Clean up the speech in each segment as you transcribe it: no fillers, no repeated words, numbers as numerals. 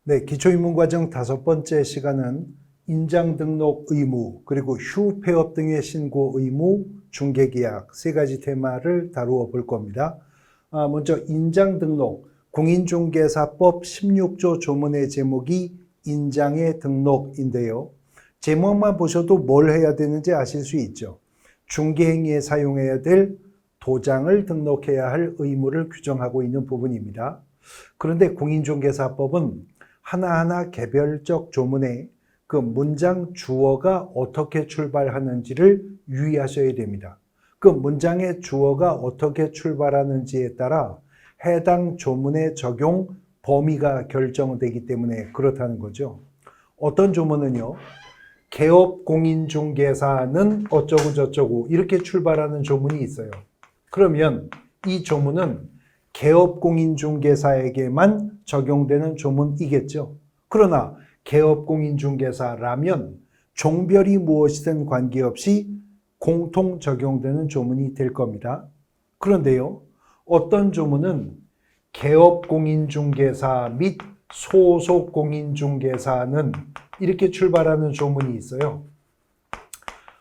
네, 기초입문과정 5번째 시간은 인장 등록 의무, 그리고 휴폐업 등의 신고 의무, 중개계약 3가지 테마를 다루어 볼 겁니다. 먼저 인장 등록, 공인중개사법 16조 조문의 제목이 인장의 등록인데요. 제목만 보셔도 뭘 해야 되는지 아실 수 있죠. 중개행위에 사용해야 될 도장을 등록해야 할 의무를 규정하고 있는 부분입니다. 그런데 공인중개사법은 하나하나 개별적 조문에 그 문장 주어가 어떻게 출발하는지를 유의하셔야 됩니다. 그 문장의 주어가 어떻게 출발하는지에 따라 해당 조문의 적용 범위가 결정되기 때문에 그렇다는 거죠. 어떤 조문은요, 개업공인중개사는 어쩌고 저쩌고 이렇게 출발하는 조문이 있어요. 그러면 이 조문은 개업공인중개사에게만 적용되는 조문이겠죠. 그러나 개업공인중개사라면 종별이 무엇이든 관계없이 공통 적용되는 조문이 될 겁니다. 그런데요, 어떤 조문은 개업공인중개사 및 소속공인중개사는 이렇게 출발하는 조문이 있어요.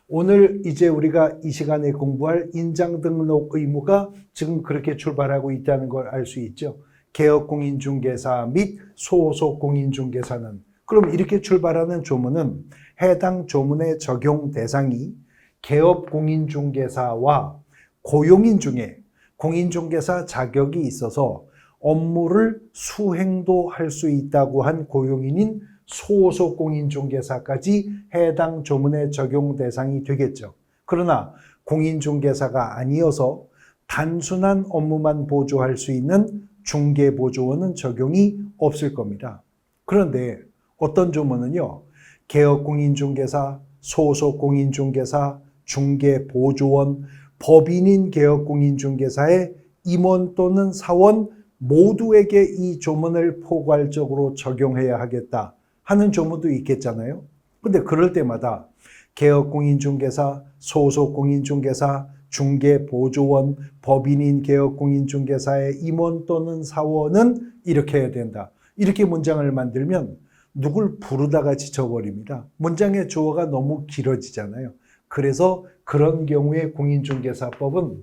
오늘 이제 우리가 이 시간에 공부할 인장 등록 의무가 지금 그렇게 출발하고 있다는 걸 알 수 있죠. 개업공인중개사 및 소속공인중개사는, 그럼 이렇게 출발하는 조문은 해당 조문의 적용 대상이 개업공인중개사와 고용인 중에 공인중개사 자격이 있어서 업무를 수행도 할 수 있다고 한 고용인인 소속공인중개사까지 해당 조문의 적용 대상이 되겠죠. 그러나 공인중개사가 아니어서 단순한 업무만 보조할 수 있는 중개보조원은 적용이 없을 겁니다. 그런데 어떤 조문은요, 개업공인중개사, 소속공인중개사, 중개보조원, 법인인 개업공인중개사의 임원 또는 사원 모두에게 이 조문을 포괄적으로 적용해야 하겠다 하는 조문도 있겠잖아요. 근데 그럴 때마다 개업공인중개사, 소속공인중개사, 중개보조원, 법인인 개업공인중개사의 임원 또는 사원은 이렇게 해야 된다. 이렇게 문장을 만들면 누굴 부르다가 지쳐버립니다. 문장의 주어가 너무 길어지잖아요. 그래서 그런 경우에 공인중개사법은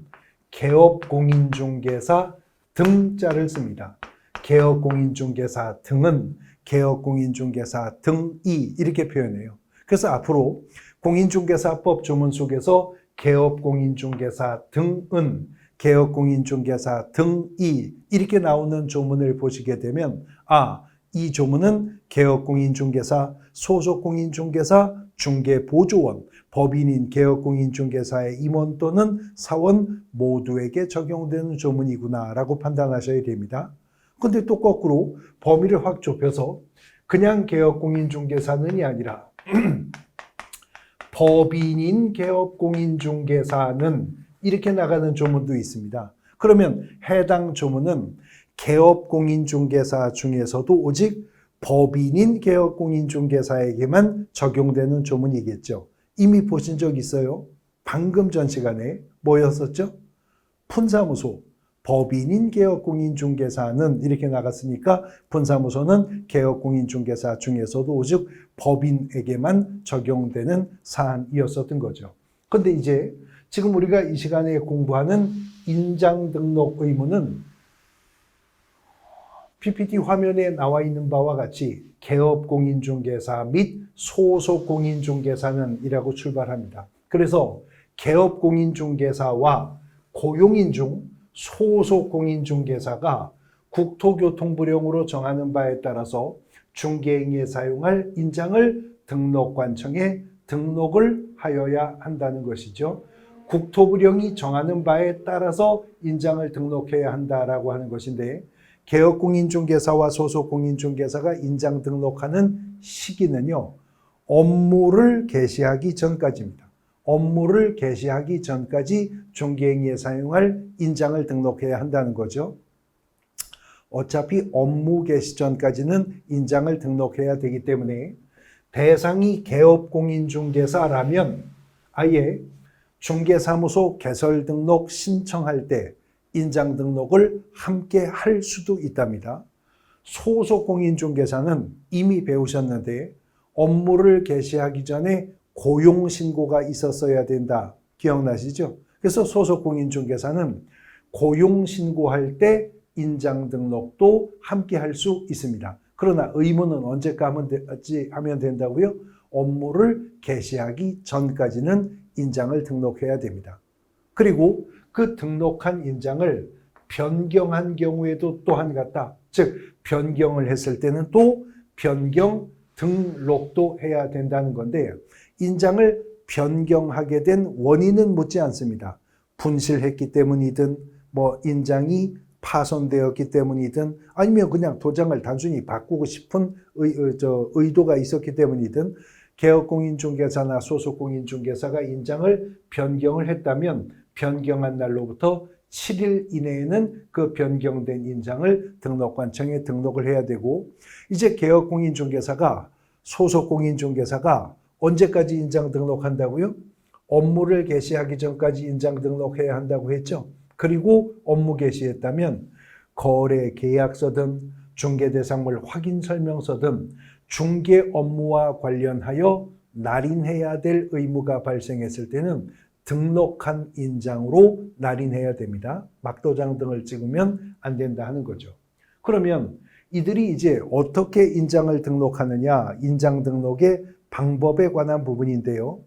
개업공인중개사 등자를 씁니다. 개업공인중개사 등은 개업공인중개사 등이 이렇게 표현해요. 그래서 앞으로 공인중개사법 조문 속에서 개업공인중개사 등은 개업공인중개사 등이 이렇게 나오는 조문을 보시게 되면 이 조문은 개업공인중개사, 소속공인중개사, 중개보조원, 법인인 개업공인중개사의 임원 또는 사원 모두에게 적용되는 조문이구나 라고 판단하셔야 됩니다. 근데 또 거꾸로 범위를 확 좁혀서 그냥 개업공인중개사는이 아니라 법인인 개업공인중개사는 이렇게 나가는 조문도 있습니다. 그러면 해당 조문은 개업공인중개사 중에서도 오직 법인인 개업공인중개사에게만 적용되는 조문이겠죠. 이미 보신 적 있어요? 방금 전 시간에 뭐였었죠? 푼사무소, 법인인 개업공인중개사는 이렇게 나갔으니까 푼사무소는 개업공인중개사 중에서도 오직 법인에게만 적용되는 사안이었었던 거죠. 그런데 이제 지금 우리가 이 시간에 공부하는 인장 등록 의무는 PPT 화면에 나와 있는 바와 같이 개업공인중개사 및 소속공인중개사는 이라고 출발합니다. 그래서 개업공인중개사와 고용인 중 소속공인중개사가 국토교통부령으로 정하는 바에 따라서 중개행위에 사용할 인장을 등록관청에 등록을 하여야 한다는 것이죠. 국토부령이 정하는 바에 따라서 인장을 등록해야 한다라고 하는 것인데, 개업공인중개사와 소속공인중개사가 인장 등록하는 시기는요, 업무를 개시하기 전까지입니다. 업무를 개시하기 전까지 중개행위에 사용할 인장을 등록해야 한다는 거죠. 어차피 업무 개시 전까지는 인장을 등록해야 되기 때문에 대상이 개업공인중개사라면 아예 중개사무소 개설 등록 신청할 때 인장 등록을 함께 할 수도 있답니다. 소속 공인중개사는 이미 배우셨는데 업무를 개시하기 전에 고용신고가 있었어야 된다. 기억나시죠? 그래서 소속 공인중개사는 고용신고할 때 인장등록도 함께 할 수 있습니다. 그러나 의무는 언제까지 하면 된다고요? 업무를 개시하기 전까지는 인장을 등록해야 됩니다. 그리고 그 등록한 인장을 변경한 경우에도 또한 같다. 즉 변경을 했을 때는 또 변경 등록도 해야 된다는 건데 인장을 변경하게 된 원인은 묻지 않습니다. 분실했기 때문이든 인장이 파손되었기 때문이든 아니면 그냥 도장을 단순히 바꾸고 싶은 의도가 있었기 때문이든 개업공인중개사나 소속공인중개사가 인장을 변경을 했다면 변경한 날로부터 7일 이내에는 그 변경된 인장을 등록관청에 등록을 해야 되고 이제 개업공인중개사가 소속공인중개사가 언제까지 인장 등록한다고요? 업무를 개시하기 전까지 인장 등록해야 한다고 했죠. 그리고 업무 개시했다면 거래 계약서든 중개대상물 확인설명서든 중개 업무와 관련하여 날인해야 될 의무가 발생했을 때는 등록한 인장으로 날인해야 됩니다. 막도장 등을 찍으면 안 된다 하는 거죠. 그러면 이들이 이제 어떻게 인장을 등록하느냐, 인장 등록의 방법에 관한 부분인데요.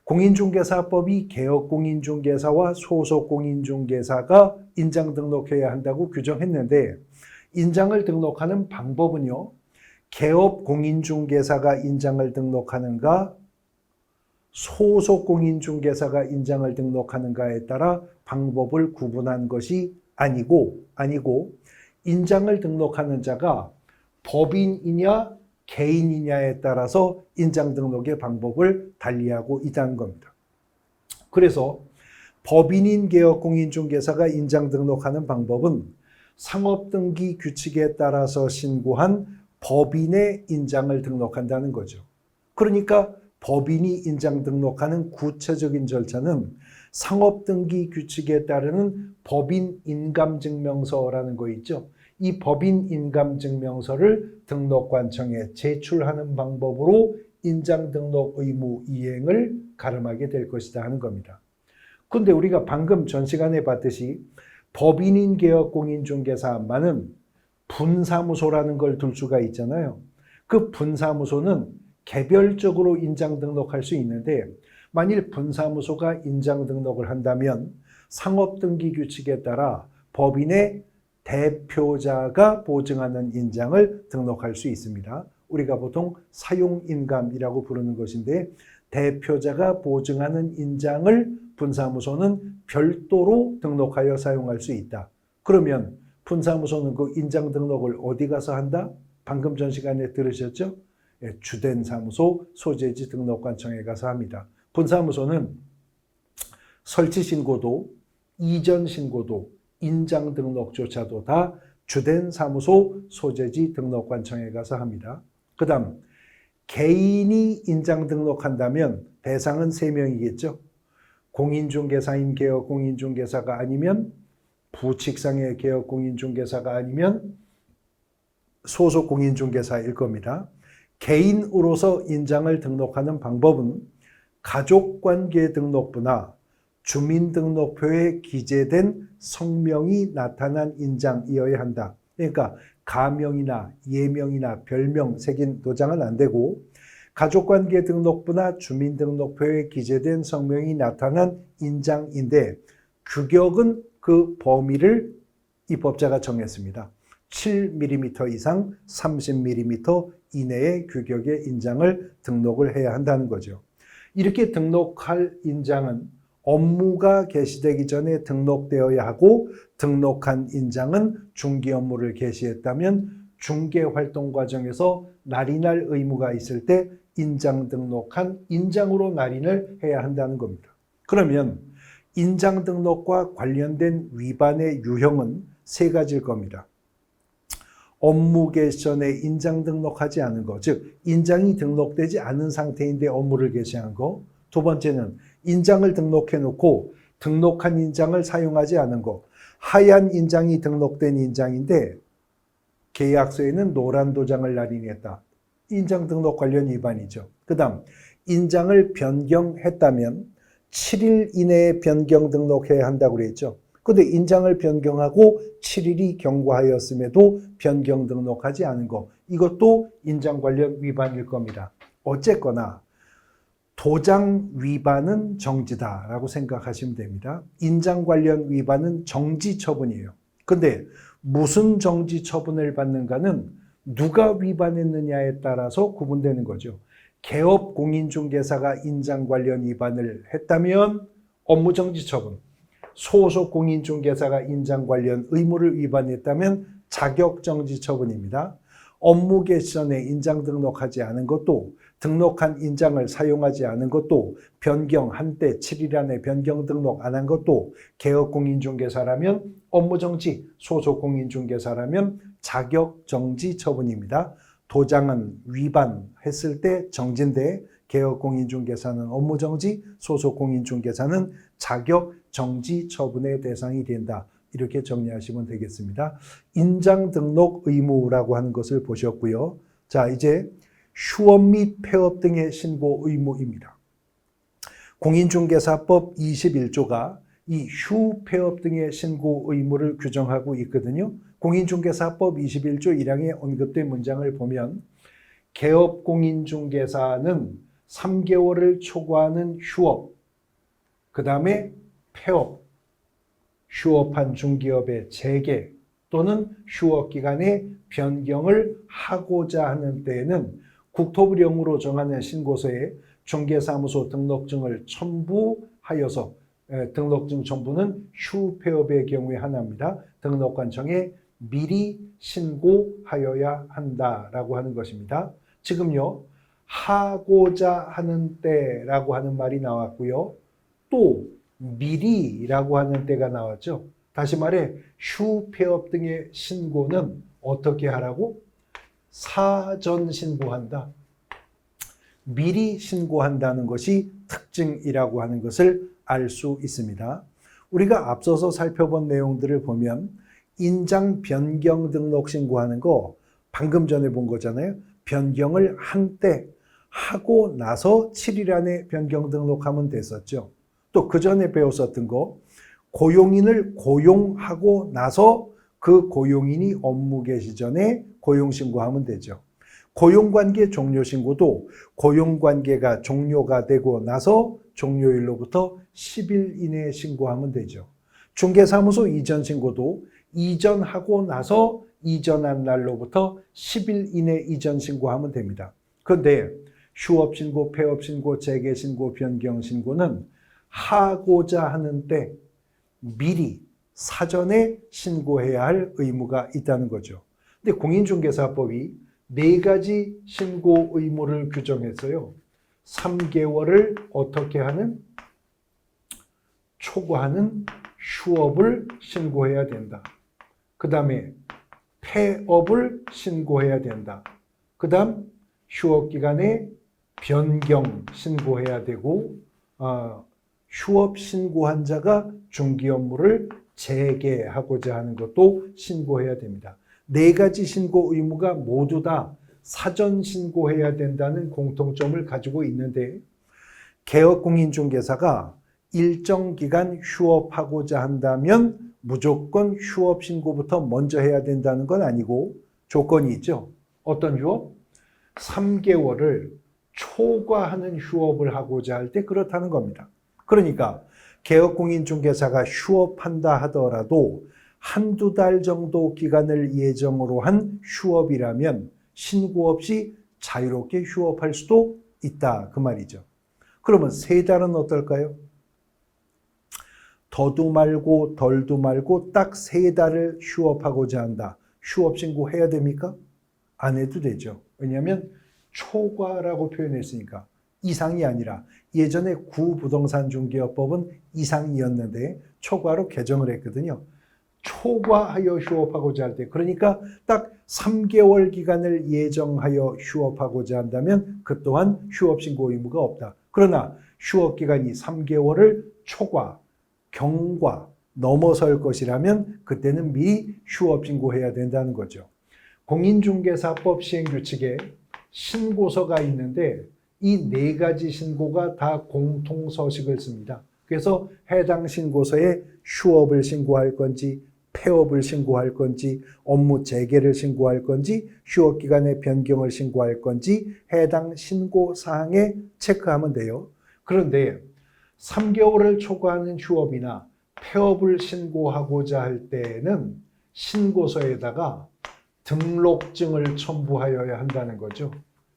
공인중개사법이 개업공인중개사와 소속공인중개사가 인장 등록해야 한다고 규정했는데 인장을 등록하는 방법은요. 개업공인중개사가 인장을 등록하는가 소속공인중개사가 인장을 등록하는가에 따라 방법을 구분한 것이 아니고 인장을 등록하는 자가 법인이냐 개인이냐에 따라서 인장 등록의 방법을 달리하고 있다는 겁니다. 그래서 법인인 개업공인중개사가 인장 등록하는 방법은 상업등기 규칙에 따라서 신고한 법인의 인장을 등록한다는 거죠. 그러니까 법인이 인장 등록하는 구체적인 절차는 상업등기 규칙에 따르는 법인인감증명서라는 거 있죠. 이 법인인감증명서를 등록관청에 제출하는 방법으로 인장등록 의무 이행을 가름하게 될 것이다 하는 겁니다. 그런데 우리가 방금 전 시간에 봤듯이 법인인 개업공인중개사만은 분사무소라는 걸 둘 수가 있잖아요. 그 분사무소는 개별적으로 인장 등록할 수 있는데 만일 분사무소가 인장 등록을 한다면 상업등기 규칙에 따라 법인의 대표자가 보증하는 인장을 등록할 수 있습니다. 우리가 보통 사용인감이라고 부르는 것인데 대표자가 보증하는 인장을 분사무소는 별도로 등록하여 사용할 수 있다. 그러면 분사무소는 그 인장 등록을 어디 가서 한다? 방금 전 시간에 들으셨죠? 주된 사무소 소재지 등록관청에 가서 합니다. 분사무소는 설치 신고도 이전 신고도 인장 등록조차도 다 주된 사무소 소재지 등록관청에 가서 합니다. 그 다음 개인이 인장 등록한다면 대상은 3명이겠죠. 공인중개사인 개업공인중개사가 아니면 부칙상의 개업공인중개사가 아니면 소속공인중개사일 겁니다. 개인으로서 인장을 등록하는 방법은 가족관계 등록부나 주민등록표에 기재된 성명이 나타난 인장이어야 한다. 그러니까 가명이나 예명이나 별명 새긴 도장은 안 되고 가족관계 등록부나 주민등록표에 기재된 성명이 나타난 인장인데 규격은 그 범위를 입법자가 정했습니다. 7mm 이상 30mm 이내의 규격의 인장을 등록을 해야 한다는 거죠. 이렇게 등록할 인장은 업무가 개시되기 전에 등록되어야 하고 등록한 인장은 중개 업무를 개시했다면 중개 활동 과정에서 날인할 의무가 있을 때 인장 등록한 인장으로 날인을 해야 한다는 겁니다. 그러면 인장 등록과 관련된 위반의 유형은 3가지일 겁니다. 업무 개시 전에 인장 등록하지 않은 거, 즉 인장이 등록되지 않은 상태인데 업무를 개시한 거. 두 번째는 인장을 등록해 놓고 등록한 인장을 사용하지 않은 거. 하얀 인장이 등록된 인장인데 계약서에는 노란 도장을 날인했다. 인장 등록 관련 위반이죠. 그 다음 인장을 변경했다면 7일 이내에 변경 등록해야 한다고 그랬죠. 근데 인장을 변경하고 7일이 경과하였음에도 변경 등록하지 않은 거, 이것도 인장 관련 위반일 겁니다. 어쨌거나 도장 위반은 정지다라고 생각하시면 됩니다. 인장 관련 위반은 정지 처분이에요. 근데 무슨 정지 처분을 받는가는 누가 위반했느냐에 따라서 구분되는 거죠. 개업 공인중개사가 인장 관련 위반을 했다면 업무정지 처분, 소속 공인중개사가 인장 관련 의무를 위반했다면 자격정지 처분입니다. 업무 개시 전에 인장 등록하지 않은 것도, 등록한 인장을 사용하지 않은 것도, 변경 한때 7일 안에 변경 등록 안 한 것도, 개업 공인중개사라면 업무정지, 소속 공인중개사라면 자격정지 처분입니다. 도장은 위반했을 때 정지인데 개업 공인중개사는 업무정지, 소속 공인중개사는 자격정지 처분의 대상이 된다. 이렇게 정리하시면 되겠습니다. 인장 등록 의무라고 하는 것을 보셨고요. 자, 이제 휴업 및 폐업 등의 신고 의무입니다. 공인중개사법 21조가 이 휴, 폐업 등의 신고 의무를 규정하고 있거든요. 공인중개사법 21조 1항에 언급된 문장을 보면 개업 공인중개사는 3개월을 초과하는 휴업, 그 다음에 폐업, 휴업한 중기업의 재개 또는 휴업기간의 변경을 하고자 하는 때에는 국토부령으로 정하는 신고서에 중개사무소 등록증을 첨부하여서, 등록증 첨부는 휴, 폐업의 경우에 하나입니다. 등록관청에 미리 신고하여야 한다라고 하는 것입니다. 지금요, 하고자 하는 때라고 하는 말이 나왔고요. 또 미리라고 하는 때가 나왔죠. 다시 말해 휴, 폐업 등의 신고는 어떻게 하라고? 사전 신고한다. 미리 신고한다는 것이 특징이라고 하는 것을 알 수 있습니다. 우리가 앞서서 살펴본 내용들을 보면 인장 변경 등록 신고하는 거 방금 전에 본 거잖아요. 변경을 한때 하고 나서 7일 안에 변경 등록하면 됐었죠. 또 그 전에 배웠었던 거, 고용인을 고용하고 나서 그 고용인이 업무 개시 전에 고용신고하면 되죠. 고용관계 종료신고도 고용관계가 종료가 되고 나서 종료일로부터 10일 이내에 신고하면 되죠. 중개사무소 이전 신고도 이전하고 나서 이전한 날로부터 10일 이내 이전 신고하면 됩니다. 그런데 휴업신고, 폐업신고, 재개신고, 변경신고는 하고자 하는 때 미리 사전에 신고해야 할 의무가 있다는 거죠. 근데 공인중개사법이 4가지 신고 의무를 규정했어요. 3개월을 어떻게 하는? 초과하는 휴업을 신고해야 된다. 그 다음에 폐업을 신고해야 된다. 그 다음 휴업기간에 변경 신고해야 되고, 휴업 신고한 자가 중기 업무를 재개하고자 하는 것도 신고해야 됩니다. 4가지 신고 의무가 모두 다 사전 신고해야 된다는 공통점을 가지고 있는데, 개업 공인중개사가 일정 기간 휴업하고자 한다면 무조건 휴업 신고부터 먼저 해야 된다는 건 아니고 조건이 있죠. 어떤 휴업? 3개월을 초과하는 휴업을 하고자 할 때 그렇다는 겁니다. 그러니까 개업 공인중개사가 휴업한다 하더라도 한두 달 정도 기간을 예정으로 한 휴업이라면 신고 없이 자유롭게 휴업할 수도 있다, 그 말이죠. 그러면 3달은 어떨까요? 더도 말고 덜도 말고 딱 3달을 휴업하고자 한다. 휴업 신고해야 됩니까? 안 해도 되죠. 왜냐하면 초과라고 표현했으니까. 이상이 아니라 예전에 구부동산중개업법은 이상이었는데 초과로 개정을 했거든요. 초과하여 휴업하고자 할 때, 그러니까 딱 3개월 기간을 예정하여 휴업하고자 한다면 그 또한 휴업신고 의무가 없다. 그러나 휴업기간이 3개월을 초과, 경과, 넘어설 것이라면 그때는 미리 휴업신고해야 된다는 거죠. 공인중개사법 시행규칙에 신고서가 있는데 이 네 가지 신고가 다 공통서식을 씁니다. 그래서 해당 신고서에 휴업을 신고할 건지 폐업을 신고할 건지 업무 재개를 신고할 건지 휴업기간의 변경을 신고할 건지 해당 신고사항에 체크하면 돼요. 그런데 3개월을 초과하는 휴업이나 폐업을 신고하고자 할 때에는 신고서에다가 등록증을 첨부하여야 한다는 거죠.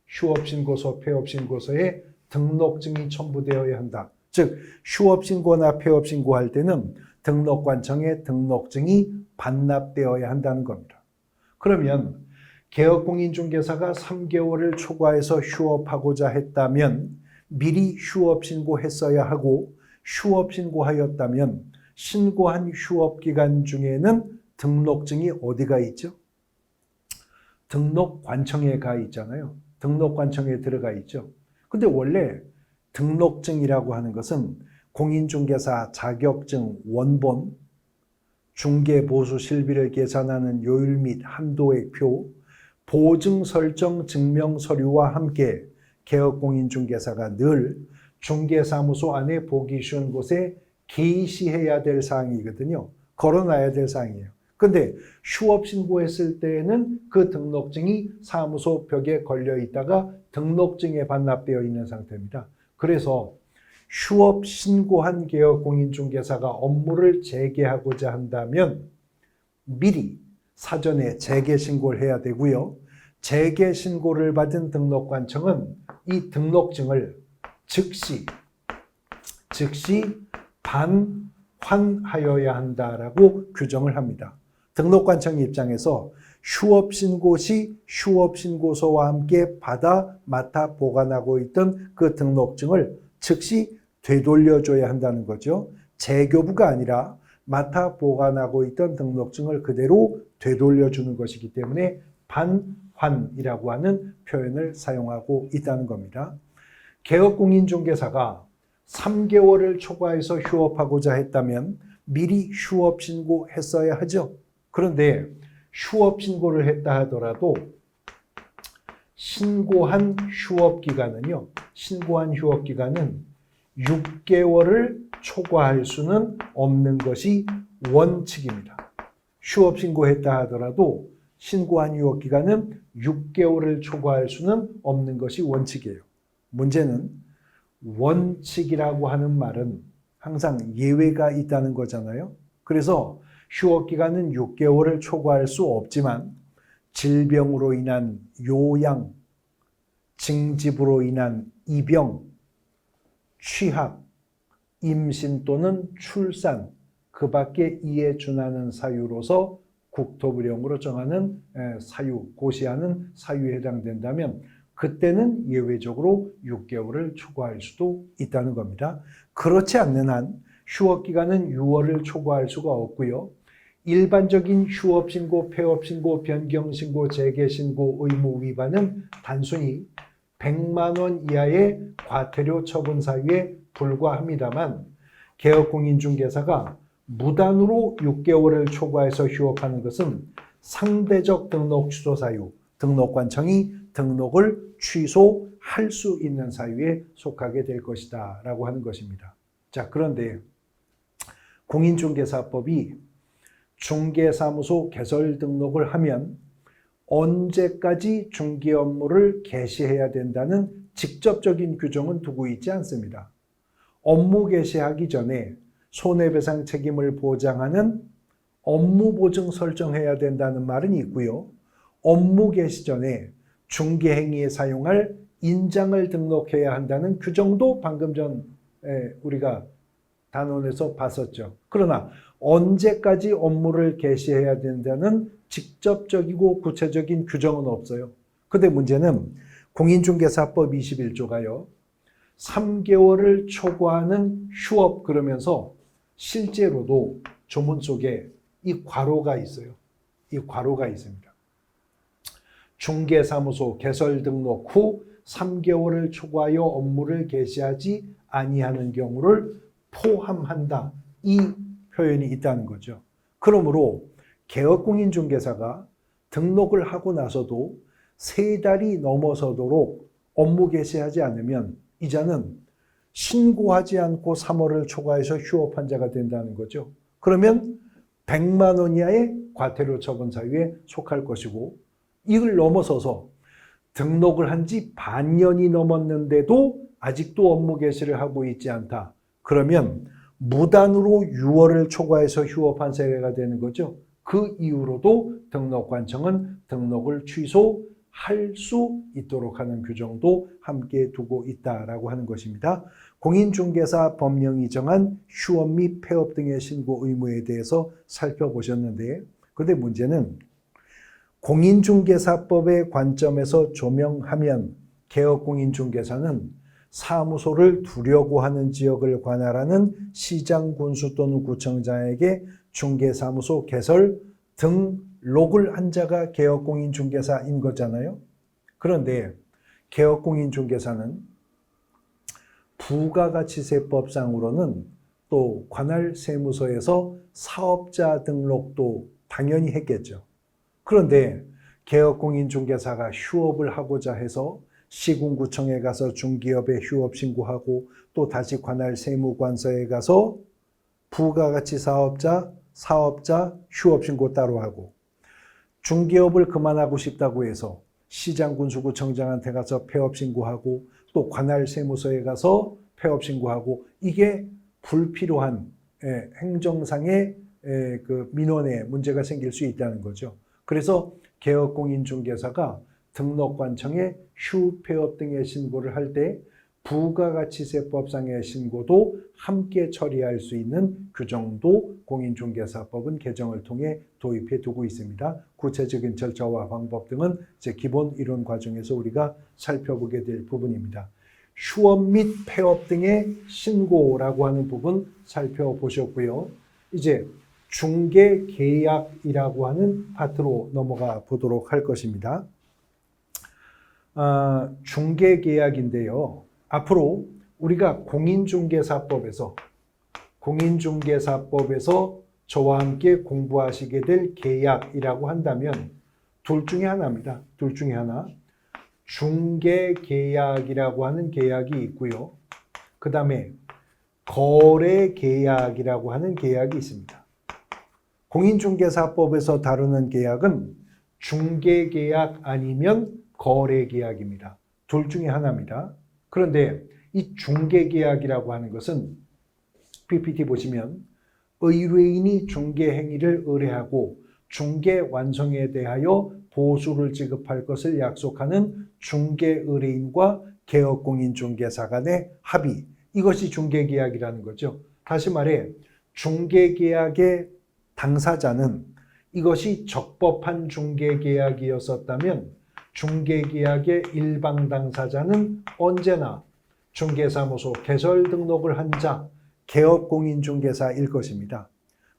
휴업신고서, 폐업신고서에 등록증이 첨부되어야 한다. 즉 휴업신고나 폐업신고할 때는 등록관청에 등록증이 반납되어야 한다는 겁니다. 그러면 개업공인중개사가 3개월을 초과해서 휴업하고자 했다면 미리 휴업신고했어야 하고 휴업신고하였다면 신고한 휴업기간 중에는 등록증이 어디가 있죠? 등록관청에 가 있잖아요. 등록관청에 들어가 있죠. 근데 원래 등록증이라고 하는 것은 공인중개사 자격증 원본, 중개보수 실비를 계산하는 요율 및 한도액표, 보증 설정 증명 서류와 함께 개업공인중개사가 늘 중개사무소 안에 보기 쉬운 곳에 게시해야 될 사항이거든요. 걸어놔야 될 사항이에요. 근데 휴업 신고했을 때에는 그 등록증이 사무소 벽에 걸려 있다가 등록증에 반납되어 있는 상태입니다. 그래서 휴업 신고한 개업공인중개사가 업무를 재개하고자 한다면 미리 사전에 재개 신고를 해야 되고요. 재개 신고를 받은 등록관청은 이 등록증을 즉시 반환하여야 한다라고 규정을 합니다. 등록관청 입장에서 휴업신고 시 휴업신고서와 함께 맡아 보관하고 있던 그 등록증을 즉시 되돌려줘야 한다는 거죠. 재교부가 아니라 맡아 보관하고 있던 등록증을 그대로 되돌려주는 것이기 때문에 반환이라고 하는 표현을 사용하고 있다는 겁니다. 개업공인중개사가 3개월을 초과해서 휴업하고자 했다면 미리 휴업 신고했어야 하죠. 그런데 휴업 신고를 했다 하더라도 신고한 휴업 기간은 6개월을 초과할 수는 없는 것이 원칙입니다. 휴업 신고했다 하더라도 신고한 휴업 기간은 6개월을 초과할 수는 없는 것이 원칙이에요. 문제는 원칙이라고 하는 말은 항상 예외가 있다는 거잖아요. 그래서 휴업 기간은 6개월을 초과할 수 없지만 질병으로 인한 요양, 징집으로 인한 입영, 취학, 임신 또는 출산, 그 밖에 이에 준하는 사유로서 국토부령으로 정하는 사유, 고시하는 사유에 해당된다면 그때는 예외적으로 6개월을 초과할 수도 있다는 겁니다. 그렇지 않는 한 휴업기간은 6월을 초과할 수가 없고요. 일반적인 휴업신고, 폐업신고, 변경신고, 재개신고 의무 위반은 단순히 100만 원 이하의 과태료 처분 사유에 불과합니다만 개업공인중개사가 무단으로 6개월을 초과해서 휴업하는 것은 상대적 등록 취소 사유, 등록관청이 등록을 취소할 수 있는 사유에 속하게 될 것이다 라고 하는 것입니다. 자, 그런데 공인중개사법이 중개사무소 개설 등록을 하면 언제까지 중개 업무를 개시해야 된다는 직접적인 규정은 두고 있지 않습니다. 업무 개시하기 전에 손해배상 책임을 보장하는 업무보증 설정해야 된다는 말은 있고요. 업무 개시 전에 중개행위에 사용할 인장을 등록해야 한다는 규정도 방금 전 우리가 단원에서 봤었죠. 그러나 언제까지 업무를 개시해야 된다는 직접적이고 구체적인 규정은 없어요. 근데 문제는 공인중개사법 21조가요. 3개월을 초과하는 휴업 그러면서 실제로도 조문 속에 이 괄호가 있어요. 이 괄호가 있습니다. 중개사무소 개설 등록 후 3개월을 초과하여 업무를 개시하지 아니하는 경우를 포함한다. 이 표현이 있다는 거죠. 그러므로 개업공인중개사가 등록을 하고 나서도 3달이 넘어서도록 업무 개시하지 않으면 이자는 신고하지 않고 3월을 초과해서 휴업 환자가 된다는 거죠. 그러면 100만 원 이하의 과태료 처분 사유에 속할 것이고, 이걸 넘어서서 등록을 한 지 반년이 넘었는데도 아직도 업무 개시를 하고 있지 않다. 그러면 무단으로 6월을 초과해서 휴업한 사례가 되는 거죠. 그 이후로도 등록관청은 등록을 취소할 수 있도록 하는 규정도 함께 두고 있다라고 하는 것입니다. 공인중개사 법령이 정한 휴업 및 폐업 등의 신고 의무에 대해서 살펴보셨는데, 근데 문제는 공인중개사법의 관점에서 조명하면 개업공인중개사는 사무소를 두려고 하는 지역을 관할하는 시장, 군수 또는 구청장에게 중개사무소 개설 등록을 한 자가 개업공인중개사인 거잖아요. 그런데 개업공인중개사는 부가가치세법상으로는 또 관할 세무서에서 사업자 등록도 당연히 했겠죠. 그런데 개업공인중개사가 휴업을 하고자 해서 시군구청에 가서 중기업에 휴업 신고하고 또 다시 관할 세무관서에 가서 부가가치 사업자 휴업 신고 따로 하고, 중기업을 그만하고 싶다고 해서 시장, 군수구청장한테 가서 폐업 신고하고 또 관할 세무서에 가서 폐업 신고하고, 이게 불필요한 행정상의 그 민원에 문제가 생길 수 있다는 거죠. 그래서 개업공인중개사가 등록관청에 휴폐업 등의 신고를 할 때 부가가치세법상의 신고도 함께 처리할 수 있는 규정도 공인중개사법은 개정을 통해 도입해 두고 있습니다. 구체적인 절차와 방법 등은 이제 기본 이론 과정에서 우리가 살펴보게 될 부분입니다. 휴업 및 폐업 등의 신고라고 하는 부분 살펴보셨고요. 이제 중개계약이라고 하는 파트로 넘어가 보도록 할 것입니다. 중개계약인데요. 앞으로 우리가 공인중개사법에서 저와 함께 공부하시게 될 계약이라고 한다면 둘 중에 하나입니다. 둘 중에 하나. 중개계약이라고 하는 계약이 있고요. 그 다음에 거래계약이라고 하는 계약이 있습니다. 공인중개사법에서 다루는 계약은 중개계약 아니면 거래계약입니다. 둘 중에 하나입니다. 그런데 이 중개계약이라고 하는 것은 PPT 보시면 의뢰인이 중개행위를 의뢰하고 중개 완성에 대하여 보수를 지급할 것을 약속하는 중개의뢰인과 개업공인중개사 간의 합의, 이것이 중개계약이라는 거죠. 다시 말해 중개계약의 당사자는 이것이 적법한 중개계약이었었다면 중개계약의 일방 당사자는 언제나 중개사무소 개설 등록을 한 자, 개업공인중개사일 것입니다.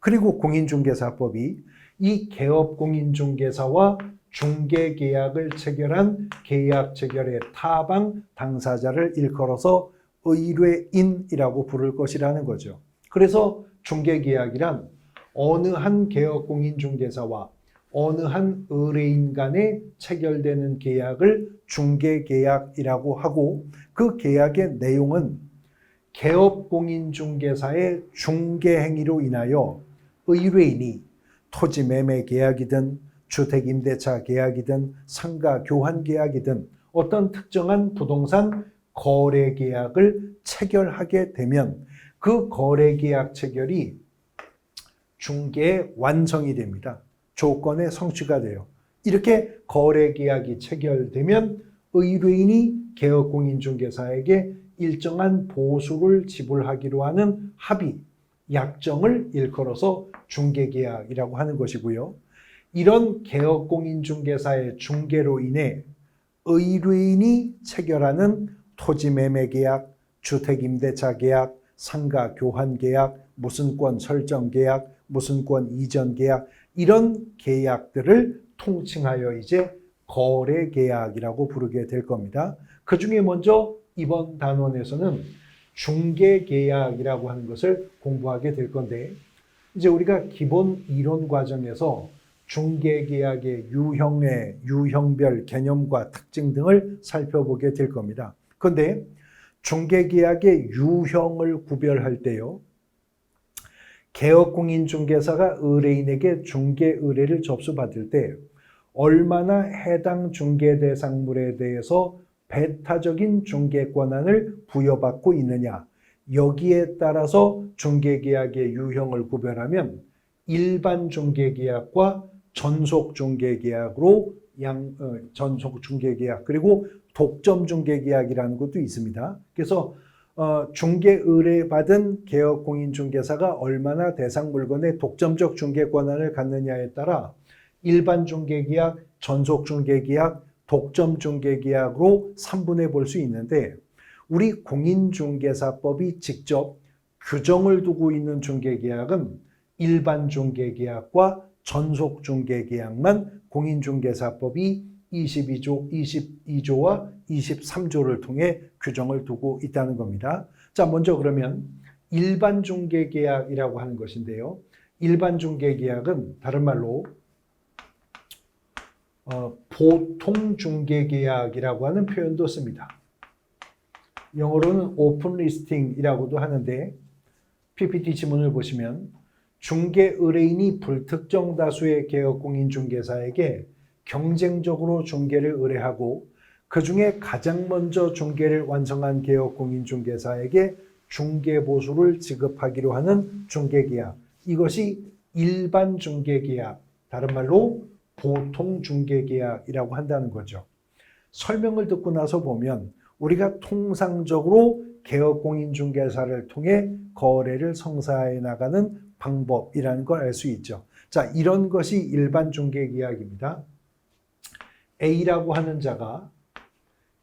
그리고 공인중개사법이 이 개업공인중개사와 중개계약을 체결한 계약 체결의 타방 당사자를 일컬어서 의뢰인이라고 부를 것이라는 거죠. 그래서 중개계약이란 어느 한 개업공인중개사와 어느 한 의뢰인 간에 체결되는 계약을 중개계약이라고 하고, 그 계약의 내용은 개업공인중개사의 중개행위로 인하여 의뢰인이 토지매매 계약이든 주택임대차 계약이든 상가교환 계약이든 어떤 특정한 부동산 거래 계약을 체결하게 되면 그 거래 계약 체결이 중개의 완성이 됩니다. 조건의 성취가 돼요. 이렇게 거래 계약이 체결되면 의뢰인이 개업공인중개사에게 일정한 보수를 지불하기로 하는 합의, 약정을 일컬어서 중개계약이라고 하는 것이고요. 이런 개업공인중개사의 중개로 인해 의뢰인이 체결하는 토지매매계약, 주택임대차 계약, 상가교환계약, 무슨권 설정계약, 무슨권 이전계약, 이런 계약들을 통칭하여 이제 거래계약이라고 부르게 될 겁니다. 그 중에 먼저 이번 단원에서는 중개계약이라고 하는 것을 공부하게 될 건데, 이제 우리가 기본 이론 과정에서 중개계약의 유형별 개념과 특징 등을 살펴보게 될 겁니다. 그런데 중개계약의 유형을 구별할 때요, 개업공인중개사가 의뢰인에게 중개 의뢰를 접수받을 때 얼마나 해당 중개 대상물에 대해서 배타적인 중개 권한을 부여받고 있느냐, 여기에 따라서 중개계약의 유형을 구별하면 일반 중개계약과 전속 중개계약으로 전속 중개계약 그리고 독점 중개계약이라는 것도 있습니다. 그래서 중개 의뢰받은 개업공인중개사가 얼마나 대상 물건의 독점적 중개 권한을 갖느냐에 따라 일반 중개계약, 전속 중개계약, 독점 중개계약으로 3분해 볼 수 있는데, 우리 공인중개사법이 직접 규정을 두고 있는 중개계약은 일반 중개계약과 전속 중개계약만 공인중개사법이 22조와 23조를 통해 규정을 두고 있다는 겁니다. 자, 먼저 그러면 일반 중개계약이라고 하는 것인데요. 일반 중개계약은 다른 말로 보통 중개계약이라고 하는 표현도 씁니다. 영어로는 오픈 리스팅이라고도 하는데, PPT 지문을 보시면 중개 의뢰인이 불특정 다수의 개업공인중개사에게 경쟁적으로 중개를 의뢰하고 그 중에 가장 먼저 중개를 완성한 개업공인중개사에게 중개보수를 지급하기로 하는 중개계약, 이것이 일반 중개계약, 다른 말로 보통 중개계약이라고 한다는 거죠. 설명을 듣고 나서 보면 우리가 통상적으로 개업공인중개사를 통해 거래를 성사해 나가는 방법이라는 걸 알 수 있죠. 자, 이런 것이 일반 중개계약입니다. A라고 하는 자가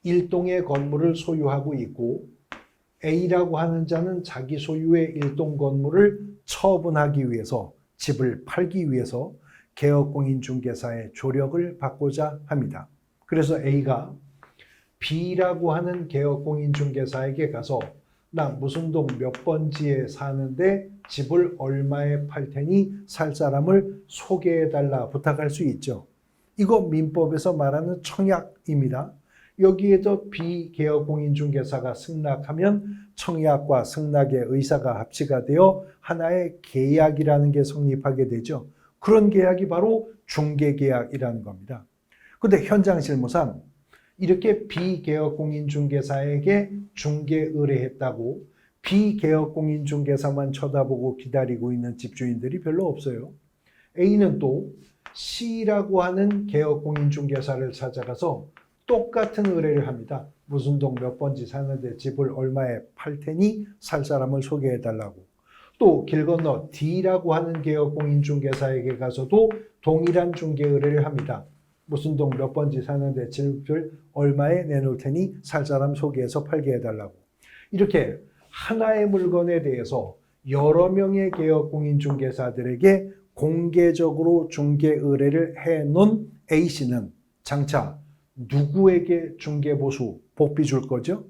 일동의 건물을 소유하고 있고, A라고 하는 자는 자기 소유의 일동 건물을 처분하기 위해서, 집을 팔기 위해서 개업공인중개사의 조력을 받고자 합니다. 그래서 A가 B라고 하는 개업공인중개사에게 가서 나 무슨 동 몇 번지에 사는데 집을 얼마에 팔 테니 살 사람을 소개해달라 부탁할 수 있죠. 이거 민법에서 말하는 청약입니다. 여기에도 비개업공인중개사가 승낙하면 청약과 승낙의 의사가 합치가 되어 하나의 계약이라는 게 성립하게 되죠. 그런 계약이 바로 중개계약이라는 겁니다. 그런데 현장 실무상 이렇게 비개업공인중개사에게 중개 의뢰했다고 비개업공인중개사만 쳐다보고 기다리고 있는 집주인들이 별로 없어요. A는 또 C라고 하는 개업공인중개사를 찾아가서 똑같은 의뢰를 합니다. 무슨 동 몇 번지 사는데 집을 얼마에 팔 테니 살 사람을 소개해달라고. 또 길 건너 D라고 하는 개업공인중개사에게 가서도 동일한 중개 의뢰를 합니다. 무슨 동 몇 번지 사는데 집을 얼마에 내놓을 테니 살 사람 소개해서 팔게 해달라고. 이렇게 하나의 물건에 대해서 여러 명의 개업공인중개사들에게 공개적으로 중개 의뢰를 해놓은 A씨는 장차 누구에게 중개보수 복비 줄 거죠?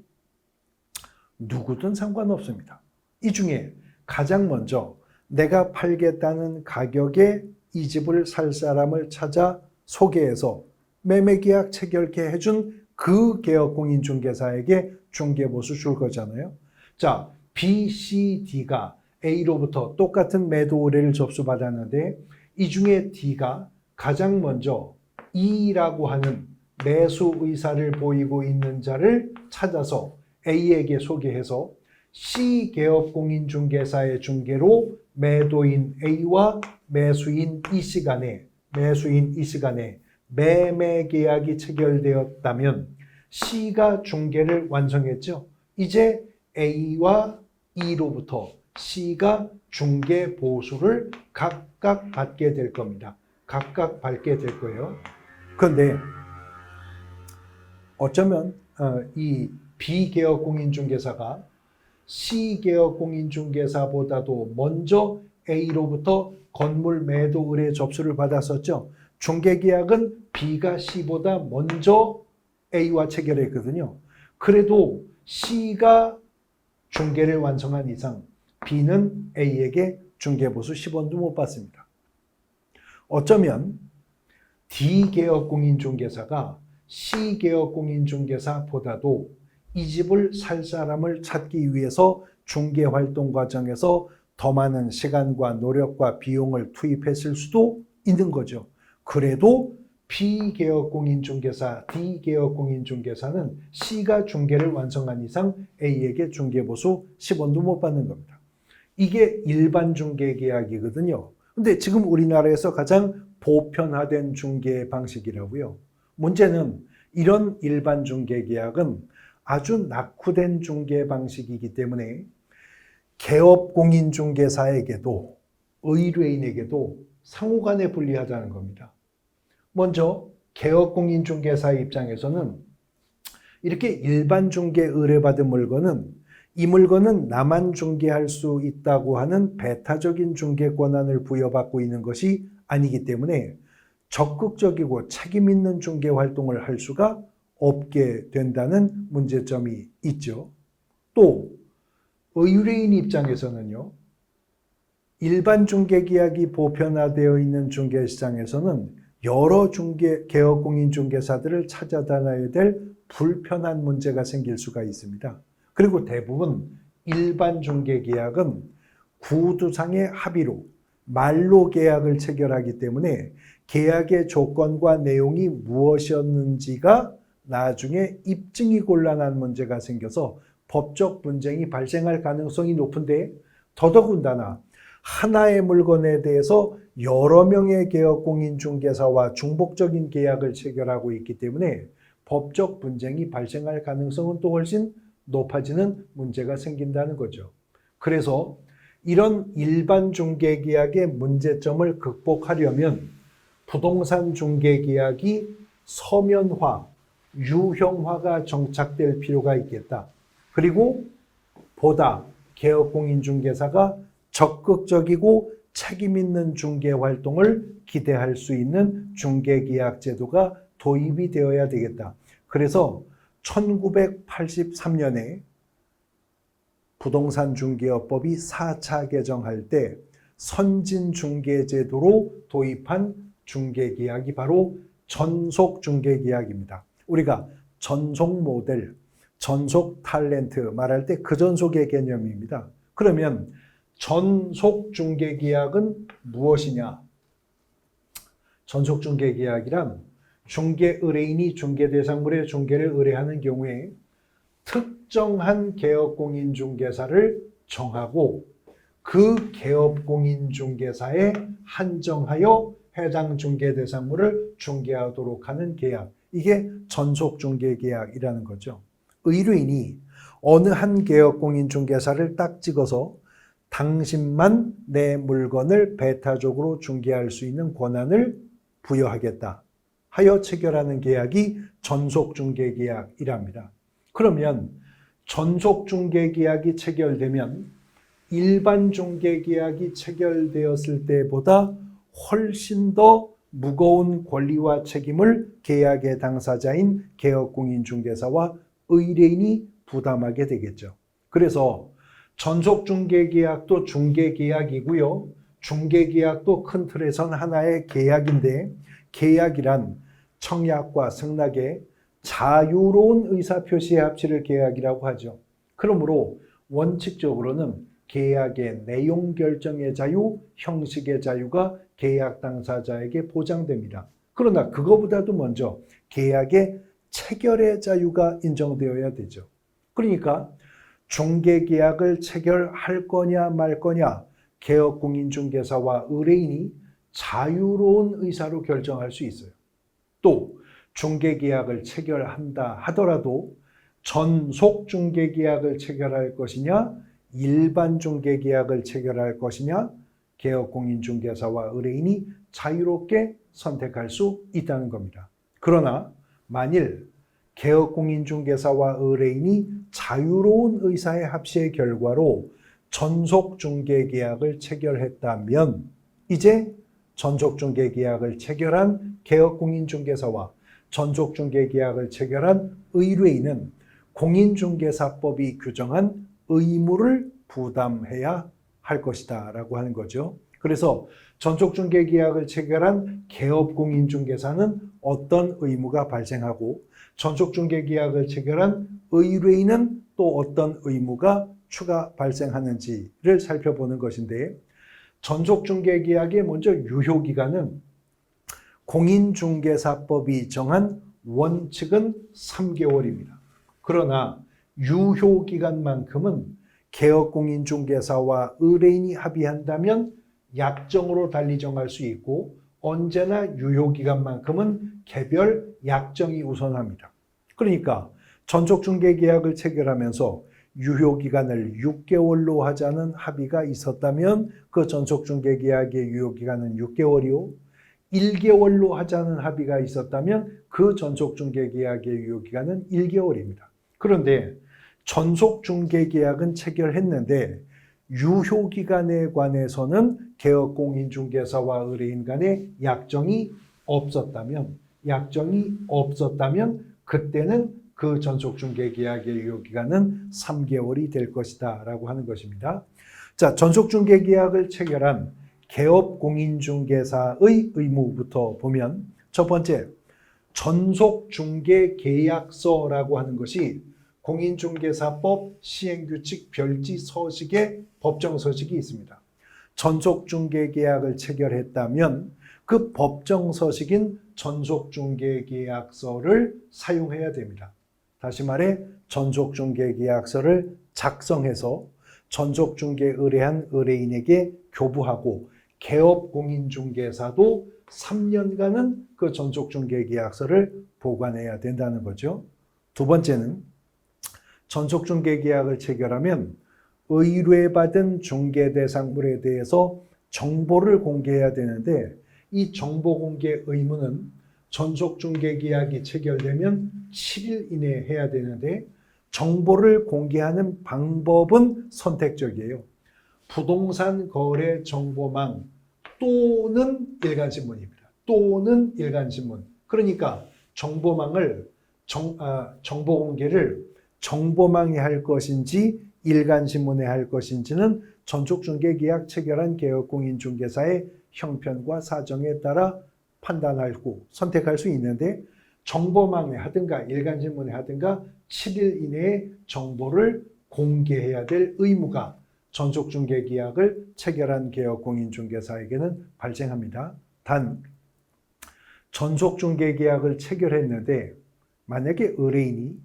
누구든 상관없습니다. 이 중에 가장 먼저 내가 팔겠다는 가격에 이 집을 살 사람을 찾아 소개해서 매매계약 체결케 해준 그 개업공인중개사에게 중개보수 줄 거잖아요. 자, B, C, D가 A로부터 똑같은 매도 의뢰를 접수받았는데 이 중에 D가 가장 먼저 E라고 하는 매수 의사를 보이고 있는 자를 찾아서 A에게 소개해서 C 개업공인중개사의 중개로 매도인 A와 매수인 E 씨 간에 매매 계약이 체결되었다면 C가 중개를 완성했죠. 이제 A와 E로부터 C가 중개 보수를 각각 받게 될 겁니다. 각각 받게 될 거예요. 그런데 어쩌면 이 B개업공인중개사가 C개업공인중개사보다도 먼저 A로부터 건물 매도 의뢰 접수를 받았었죠. 중개계약은 B가 C보다 먼저 A와 체결했거든요. 그래도 C가 중개를 완성한 이상 B는 A에게 중개보수 10원도 못 받습니다. 어쩌면 D개업 공인중개사가 C개업 공인중개사보다도 이 집을 살 사람을 찾기 위해서 중개활동 과정에서 더 많은 시간과 노력과 비용을 투입했을 수도 있는 거죠. 그래도 B개업 공인중개사, D개업 공인중개사는 C가 중개를 완성한 이상 A에게 중개보수 10원도 못 받는 겁니다. 이게 일반 중개계약이거든요. 근데 지금 우리나라에서 가장 보편화된 중개 방식이라고요. 문제는 이런 일반 중개계약은 아주 낙후된 중개 방식이기 때문에 개업 공인중개사에게도 의뢰인에게도 상호간에 불리하다는 겁니다. 먼저 개업 공인중개사의 입장에서는 이렇게 일반 중개 의뢰받은 물건은 이 물건은 나만 중개할 수 있다고 하는 배타적인 중개 권한을 부여받고 있는 것이 아니기 때문에 적극적이고 책임 있는 중개 활동을 할 수가 없게 된다는 문제점이 있죠. 또 의뢰인 입장에서는요. 일반 중개계약이 보편화되어 있는 중개시장에서는 여러 개업 공인중개사들을 찾아다녀야 될 불편한 문제가 생길 수가 있습니다. 그리고 대부분 일반 중개계약은 구두상의 합의로 말로 계약을 체결하기 때문에 계약의 조건과 내용이 무엇이었는지가 나중에 입증이 곤란한 문제가 생겨서 법적 분쟁이 발생할 가능성이 높은데 더더군다나 하나의 물건에 대해서 여러 명의 개업 공인중개사와 중복적인 계약을 체결하고 있기 때문에 법적 분쟁이 발생할 가능성은 또 훨씬 높아지는 문제가 생긴다는 거죠. 그래서 이런 일반 중개계약의 문제점을 극복하려면 부동산 중개계약이 서면화, 유형화가 정착될 필요가 있겠다. 그리고 보다 개업 공인중개사가 적극적이고 책임 있는 중개 활동을 기대할 수 있는 중개계약 제도가 도입이 되어야 되겠다. 그래서 1983년에 부동산 중개업법이 4차 개정할 때 선진중개제도로 도입한 중개계약이 바로 전속중개계약입니다. 우리가 전속 모델, 전속 탤런트 말할 때 그 전속의 개념입니다. 그러면 전속중개계약은 무엇이냐? 전속중개계약이란 중개 의뢰인이 중개대상물의 중개를 의뢰하는 경우에 특정한 개업공인중개사를 정하고 그 개업공인중개사에 한정하여 해당 중개대상물을 중개하도록 하는 계약. 이게 전속중개계약이라는 거죠. 의뢰인이 어느 한 개업공인중개사를 딱 찍어서 당신만 내 물건을 배타적으로 중개할 수 있는 권한을 부여하겠다 하여 체결하는 계약이 전속중개계약이랍니다. 그러면 전속중개계약이 체결되면 일반 중개계약이 체결되었을 때보다 훨씬 더 무거운 권리와 책임을 계약의 당사자인 개업공인중개사와 의뢰인이 부담하게 되겠죠. 그래서 전속중개계약도 중개계약이고요. 중개계약도 큰 틀에선 하나의 계약인데 계약이란 청약과 승낙의 자유로운 의사표시의 합치를 계약이라고 하죠. 그러므로 원칙적으로는 계약의 내용 결정의 자유, 형식의 자유가 계약 당사자에게 보장됩니다. 그러나 그거보다도 먼저 계약의 체결의 자유가 인정되어야 되죠. 그러니까 중개계약을 체결할 거냐 말 거냐 개업공인중개사와 의뢰인이 자유로운 의사로 결정할 수 있어요. 또 중개계약을 체결한다 하더라도 전속 중개계약을 체결할 것이냐 일반 중개계약을 체결할 것이냐 개업공인중개사와 의뢰인이 자유롭게 선택할 수 있다는 겁니다. 그러나 만일 개업공인중개사와 의뢰인이 자유로운 의사의 합치의 결과로 전속중개계약을 체결했다면 이제 전속중개계약을 체결한 개업공인중개사와 전속중개계약을 체결한 의뢰인은 공인중개사법이 규정한 의무를 부담해야 할 것이다 라고 하는 거죠. 그래서 전속중개계약을 체결한 개업공인중개사는 어떤 의무가 발생하고 전속중개계약을 체결한 의뢰인은 또 어떤 의무가 추가 발생하는지를 살펴보는 것인데, 전속중개계약의 먼저 유효기간은 공인중개사법이 정한 원칙은 3개월입니다. 그러나 유효기간만큼은 개업공인중개사와 의뢰인이 합의한다면 약정으로 달리 정할 수 있고, 언제나 유효기간만큼은 개별 약정이 우선합니다. 그러니까 전속중개계약을 체결하면서 유효기간을 6개월로 하자는 합의가 있었다면 그 전속중개계약의 유효기간은 6개월이요. 1개월로 하자는 합의가 있었다면 그 전속중개계약의 유효기간은 1개월입니다. 그런데 전속중개계약은 체결했는데 유효기간에 관해서는 개업공인중개사와 의뢰인 간의 약정이 없었다면 그때는 그 전속중개계약의 유효기간은 3개월이 될 것이다 라고 하는 것입니다. 자, 전속중개계약을 체결한 개업공인중개사의 의무부터 보면, 첫 번째, 전속중개계약서라고 하는 것이 공인중개사법 시행규칙 별지 서식에 법정서식이 있습니다. 전속중개계약을 체결했다면 그 법정서식인 전속중개계약서를 사용해야 됩니다. 다시 말해 전속중개계약서를 작성해서 전속중개 의뢰한 의뢰인에게 교부하고 개업공인중개사도 3년간은 그 전속중개계약서를 보관해야 된다는 거죠. 두 번째는 전속중개계약을 체결하면 의뢰받은 중개대상물에 대해서 정보를 공개해야 되는데, 이 정보 공개 의무는 전속중개계약이 체결되면 7일 이내에 해야 되는데 정보를 공개하는 방법은 선택적이에요. 부동산 거래 정보망 또는 일간신문입니다. 또는 일간신문. 그러니까 정보망을 정보 공개를 정보망에 할 것인지 일간신문에 할 것인지는 전속중개계약 체결한 개업공인중개사의 형편과 사정에 따라 판단하고 선택할 수 있는데, 정보망에 하든가 일간신문에 하든가 7일 이내에 정보를 공개해야 될 의무가 전속중개계약을 체결한 개업공인중개사에게는 발생합니다. 단, 전속중개계약을 체결했는데 만약에 의뢰인이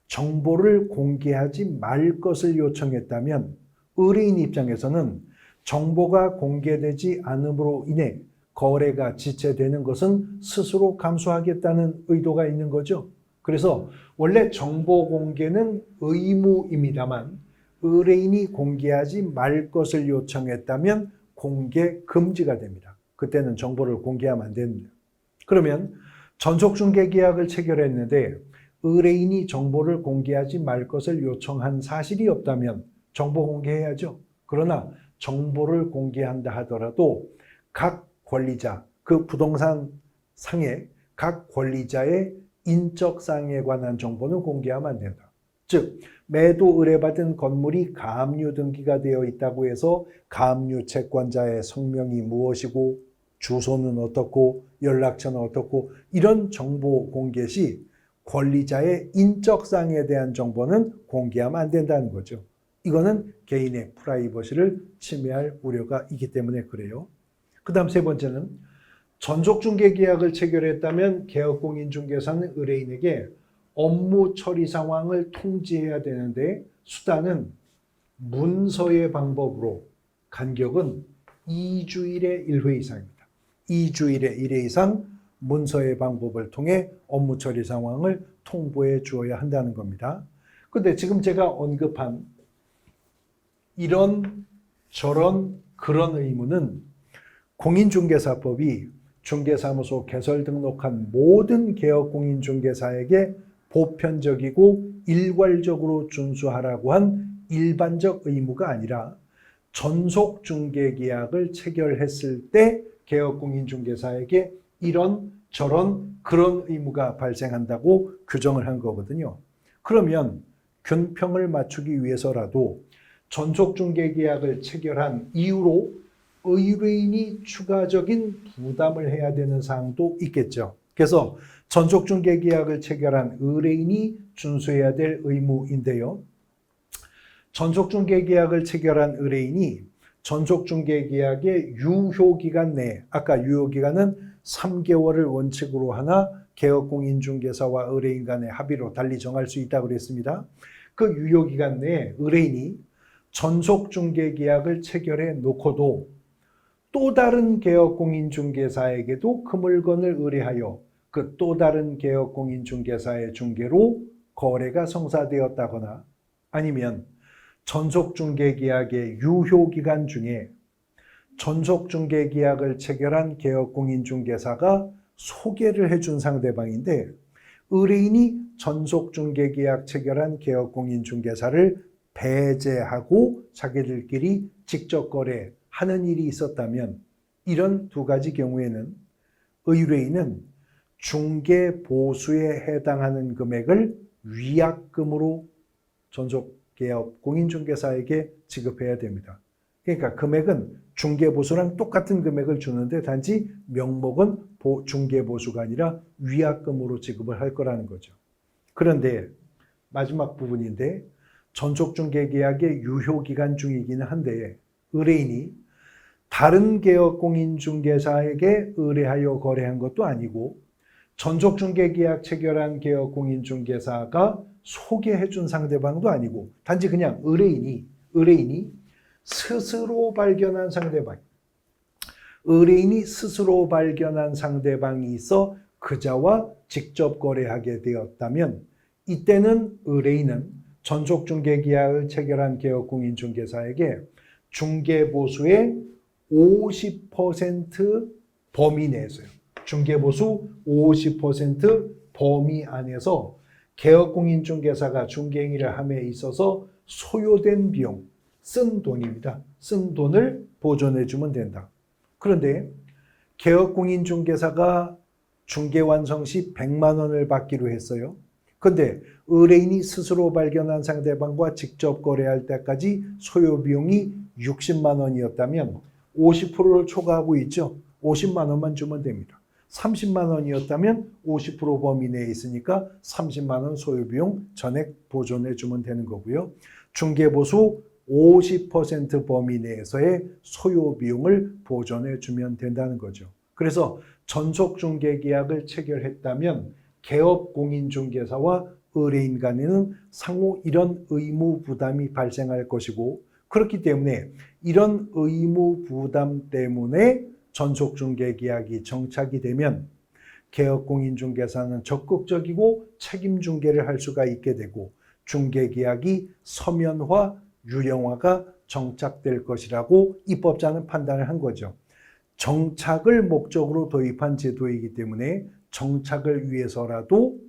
정보를 공개하지 말 것을 요청했다면 의뢰인 입장에서는 정보가 공개되지 않음으로 인해 거래가 지체되는 것은 스스로 감수하겠다는 의도가 있는 거죠. 그래서 원래 정보 공개는 의무입니다만 의뢰인이 공개하지 말 것을 요청했다면 공개 금지가 됩니다. 그때는 정보를 공개하면 안 됩니다. 그러면 전속중개계약을 체결했는데 의뢰인이 정보를 공개하지 말 것을 요청한 사실이 없다면 정보 공개해야죠. 그러나 정보를 공개한다 하더라도 각 권리자, 그 부동산 상의 각 권리자의 인적사항에 관한 정보는 공개하면 안 된다. 즉, 매도 의뢰받은 건물이 가압류 등기가 되어 있다고 해서 가압류 채권자의 성명이 무엇이고 주소는 어떻고 연락처는 어떻고 이런 정보 공개 시 권리자의 인적사항에 대한 정보는 공개하면 안 된다는 거죠. 이거는 개인의 프라이버시를 침해할 우려가 있기 때문에 그래요. 그 다음 세 번째는 전속중개계약을 체결했다면 개업공인중개사는 의뢰인에게 업무 처리 상황을 통지해야 되는데 수단은 문서의 방법으로 간격은 2주일에 1회 이상입니다. 2주일에 1회 이상 문서의 방법을 통해 업무 처리 상황을 통보해 주어야 한다는 겁니다. 그런데 지금 제가 언급한 이런 저런 그런 의무는 공인중개사법이 중개사무소 개설 등록한 모든 개업공인중개사에게 보편적이고 일괄적으로 준수하라고 한 일반적 의무가 아니라 전속중개계약을 체결했을 때 개업공인중개사에게 이런 저런 그런 의무가 발생한다고 규정을 한 거거든요. 그러면 균평을 맞추기 위해서라도 전속중개계약을 체결한 이후로 의뢰인이 추가적인 부담을 해야 되는 사항도 있겠죠. 그래서 전속중개계약을 체결한 의뢰인이 준수해야 될 의무인데요. 전속중개계약을 체결한 의뢰인이 전속중개계약의 유효기간 내에, 아까 유효기간은 3개월을 원칙으로 하나 개업공인중개사와 의뢰인 간의 합의로 달리 정할 수 있다고 그랬습니다. 그 유효기간 내에 의뢰인이 전속중개계약을 체결해 놓고도 또 다른 개업공인중개사에게도 그 물건을 의뢰하여 그 또 다른 개업공인중개사의 중개로 거래가 성사되었다거나 아니면 전속중개계약의 유효기간 중에 전속중개계약을 체결한 개업공인중개사가 소개를 해준 상대방인데 의뢰인이 전속중개계약 체결한 개업공인중개사를 배제하고 자기들끼리 직접 거래하는 일이 있었다면 이런 두 가지 경우에는 의뢰인은 중개보수에 해당하는 금액을 위약금으로 전속개업 공인중개사에게 지급해야 됩니다. 그러니까 금액은 중개보수랑 똑같은 금액을 주는데 단지 명목은 중개보수가 아니라 위약금으로 지급을 할 거라는 거죠. 그런데 마지막 부분인데 전속중개계약의 유효기간 중이기는 한데 의뢰인이 다른 개업공인중개사에게 의뢰하여 거래한 것도 아니고 전속중개계약 체결한 개업공인중개사가 소개해준 상대방도 아니고 단지 그냥 의뢰인이 스스로 발견한 상대방, 의뢰인이 스스로 발견한 상대방이 있어 그자와 직접 거래하게 되었다면 이때는 의뢰인은 전속중개계약을 체결한 개업공인중개사에게 중개보수의 50% 범위 내에서요. 중개보수 50% 범위 안에서 개업공인중개사가 중개행위를 함에 있어서 소요된 비용, 쓴 돈입니다. 쓴 돈을 보존해주면 된다. 그런데 개업공인중개사가 중개완성 시 100만 원을 받기로 했어요. 그런데 의뢰인이 스스로 발견한 상대방과 직접 거래할 때까지 소요비용이 60만 원이었다면 50%를 초과하고 있죠. 50만 원만 주면 됩니다. 30만 원이었다면 50% 범위 내에 있으니까 30만 원 소요비용 전액 보존해 주면 되는 거고요. 중개보수 50% 범위 내에서의 소요비용을 보존해 주면 된다는 거죠. 그래서 전속중개계약을 체결했다면 개업공인중개사와 의뢰인 간에는 상호 이런 의무 부담이 발생할 것이고 그렇기 때문에 이런 의무 부담 때문에 전속중개계약이 정착이 되면 개업공인중개사는 적극적이고 책임중개를 할 수가 있게 되고 중개계약이 서면화, 유령화가 정착될 것이라고 입법자는 판단을 한 거죠. 정착을 목적으로 도입한 제도이기 때문에 정착을 위해서라도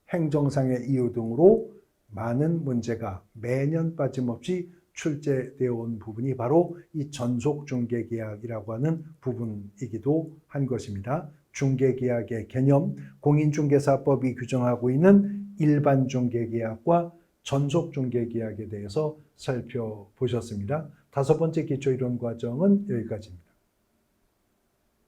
행정상의 이유 등으로 많은 문제가 매년 빠짐없이 출제되어 온 부분이 바로 이 전속중개계약이라고 하는 부분이기도 한 것입니다. 중개계약의 개념, 공인중개사법이 규정하고 있는 일반중개계약과 전속중개계약에 대해서 살펴보셨습니다. 5번째 기초이론 과정은 여기까지입니다.